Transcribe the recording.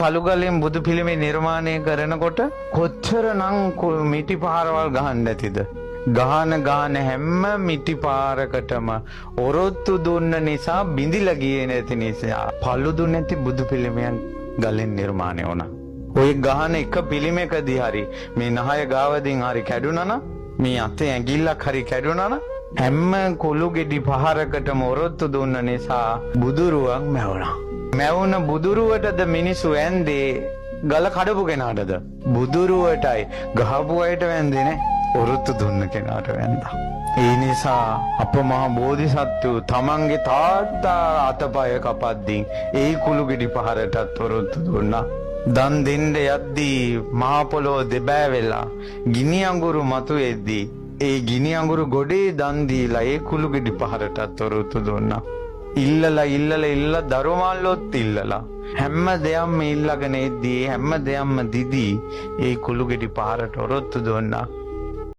පළුගලින් බුදු පිළිමේ නිර්මාණය කරනකොට කොච්චරනම් මිටි පාරවල් ගහන්න ඇතිද? ගාන හැම මිටි පාරකටම ඔරොත්තු දුන්න නිසා බිඳිලා ගියේ නැති නිසා පළුදු නැති බුදු පිළිමයන් ගලෙන් නිර්මාණය වුණා. ඔය ගහන එක පිළිමයකදී හරි මේ නහය ගාවදින් හරි කැඩුනා නම් මේ අතේ ඇඟිල්ලක් හරි කැඩුනා නම් හැම කුළු ගෙඩි පහරකටම ඔරොත්තු දුන්න නිසා බුදුරුවන් මැවුණා. මැවුන බුදුරුවටද මිනිස්සු ඇන්දේ ගල කඩපු කෙනාටද? බුදුරුවටයි. ගහපු අයට වැන්දේ නෑ. ඔරොත්තු දුන්න කෙනාට වැන්දා. ඒ නිසා අප මහ බෝධිසත්වෝ තමන්ගේ තාත්තා අතපය කපද්දී ඒ කුළු ගෙඩි පහරටත් ඔරොත්තු දුන්නා. දන් දෙන්න යද්දී මහ පොළොව දෙබෑ වෙලා ගිනි අඟුරු මතුවෙද්දී ඒ ගිනි අඟුරු ගොඩේ දන් දීලා ඒ කුළු ගෙඩි පහරටත් ඔරොත්තු දුන්නා. ඉල්ලලා දරුමාල්ලොත් ඉල්ලලා හැම දෙයක්ම ඉල්ලගෙන ඉද්දී හැම දෙයක්ම දිදී ඒ කුළු ගෙඩි පහරට ඔරොත්තු දුන්නා.